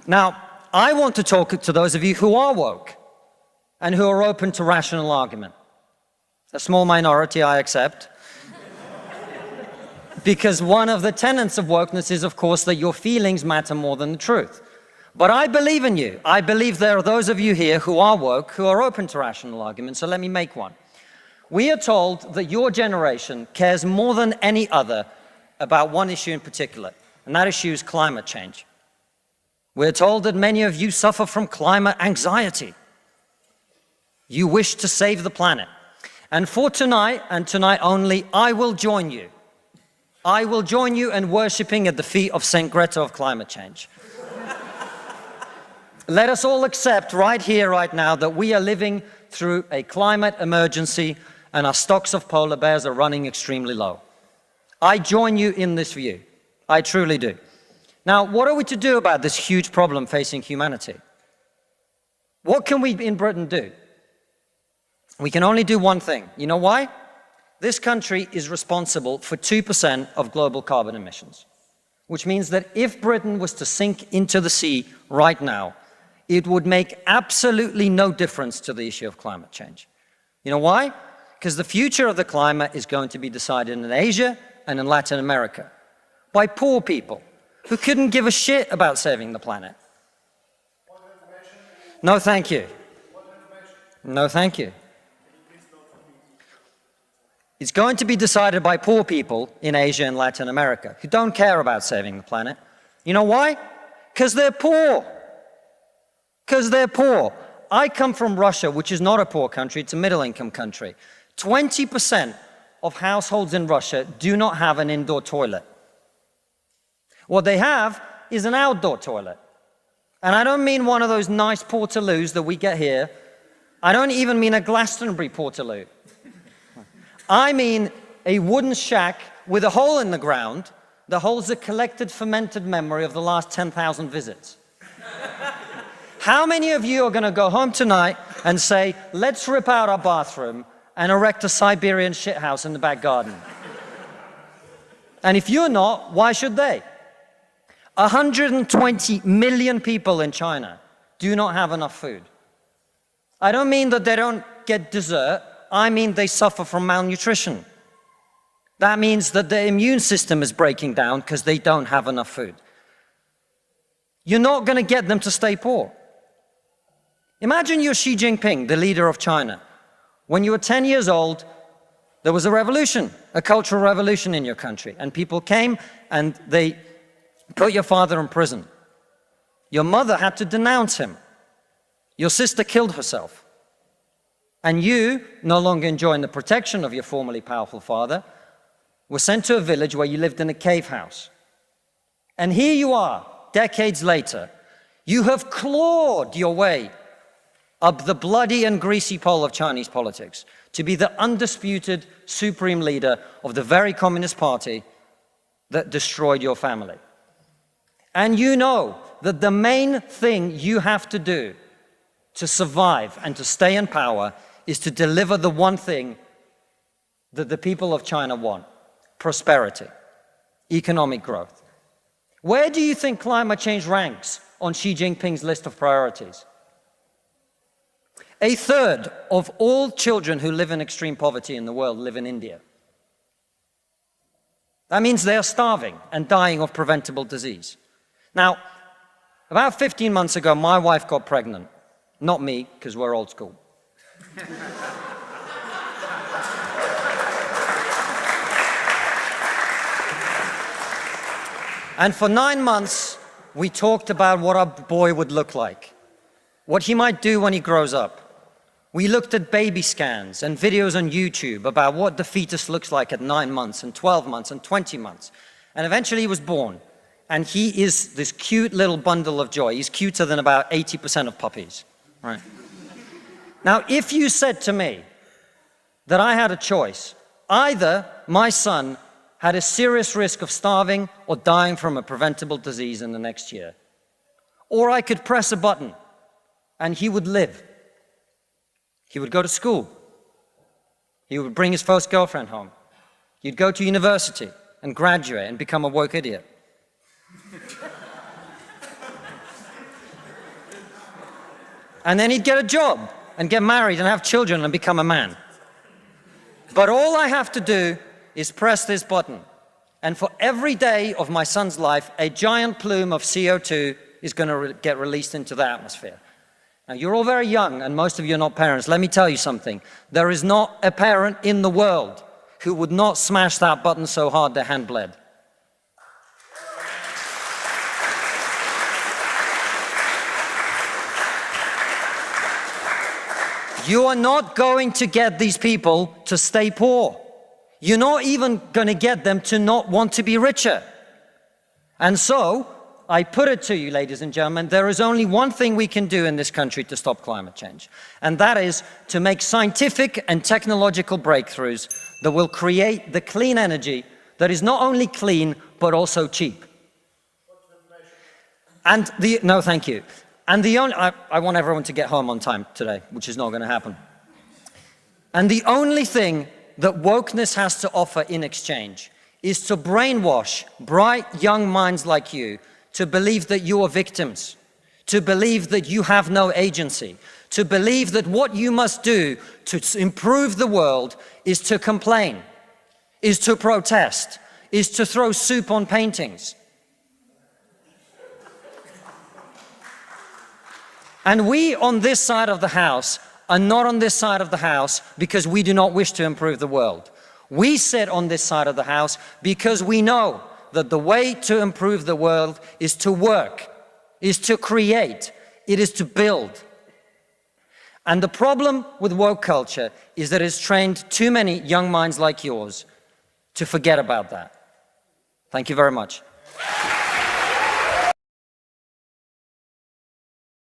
Now, I want to talk to those of you who are woke and who are open to rational argument. A small minority, I accept. Because one of the tenets of wokeness is, of course, that your feelings matter more than the truth. But I believe in you. I believe there are those of you here who are woke, who are open to rational argument, so let me make one. We are told that your generation cares more than any other about one issue in particular, and that issue is climate change. We're told that many of you suffer from climate anxiety. You wish to save the planet. And for tonight, and tonight only, I will join you. I will join you in worshipping at the feet of St. Greta of climate change. Let us all accept right here, right now, that we are living through a climate emergency and our stocks of polar bears are running extremely low. I join you in this view. I truly do. Now, what are we to do about this huge problem facing humanity? What can we in Britain do? We can only do one thing. You know why? This country is responsible for 2% of global carbon emissions, which means that if Britain was to sink into the sea right now, it would make absolutely no difference to the issue of climate change. You know why? Because the future of the climate is going to be decided in Asia and in Latin America by poor people who couldn't give a shit about saving the planet. No, thank you. No, thank you. It's going to be decided by poor people in Asia and Latin America who don't care about saving the planet. You know why? Because they're poor. Because they're poor. I come from Russia, which is not a poor country, it's a middle-income country. 20% of households in Russia do not have an indoor toilet. What they have is an outdoor toilet. And I don't mean one of those nice portaloos that we get here. I don't even mean a Glastonbury portaloo. I mean a wooden shack with a hole in the ground that holds a collected fermented memory of the last 10,000 visits. How many of you are going to go home tonight and say, let's rip out our bathroom and erect a Siberian shithouse in the back garden? And if you're not, why should they? 120 million people in China do not have enough food. I don't mean that they don't get dessert. I mean they suffer from malnutrition. That means that their immune system is breaking down because they don't have enough food. You're not going to get them to stay poor. Imagine you're Xi Jinping, the leader of China. When you were 10 years old, there was a revolution, a cultural revolution in your country, and people came and they put your father in prison. Your mother had to denounce him. Your sister killed herself. And you, no longer enjoying the protection of your formerly powerful father, were sent to a village where you lived in a cave house. And here you are, decades later. You have clawed your way up the bloody and greasy pole of Chinese politics to be the undisputed supreme leader of the very Communist Party that destroyed your family. And you know that the main thing you have to do to survive and to stay in power is to deliver the one thing that the people of China want: prosperity, economic growth. Where do you think climate change ranks on Xi Jinping's list of priorities? A third of all children who live in extreme poverty in the world live in India. That means they are starving and dying of preventable disease. Now, about 15 months ago, my wife got pregnant. Not me, because we're old school. And for 9 months, we talked about what our boy would look like, what he might do when he grows up. We looked at baby scans and videos on YouTube about what the fetus looks like at 9 months and 12 months and 20 months. And eventually he was born. And he is this cute little bundle of joy. He's cuter than about 80% of puppies, right? Now, if you said to me that I had a choice, either my son had a serious risk of starving or dying from a preventable disease in the next year, or I could press a button and he would live. He would go to school. He would bring his first girlfriend home. He'd go to university and graduate and become a woke idiot. And then he'd get a job and get married and have children and become a man. But all I have to do is press this button. And for every day of my son's life, a giant plume of CO2 is going to get released into the atmosphere. Now, you're all very young, and most of you are not parents. Let me tell you something. There is not a parent in the world who would not smash that button so hard their hand bled. You are not going to get these people to stay poor. You're not even going to get them to not want to be richer. And so, I put it to you, ladies and gentlemen, there is only one thing we can do in this country to stop climate change. And that is to make scientific and technological breakthroughs that will create the clean energy that is not only clean, but also cheap. And no, thank you. And the only, I want everyone to get home on time today, which is not going to happen. And the only thing that wokeness has to offer in exchange is to brainwash bright young minds like you to believe that you are victims, to believe that you have no agency, to believe that what you must do to improve the world is to complain, is to protest, is to throw soup on paintings. And we on this side of the house are not on this side of the house because we do not wish to improve the world. We sit on this side of the house because we know that the way to improve the world is to work, is to create, it is to build. And the problem with woke culture is that it's trained too many young minds like yours to forget about that. Thank you very much.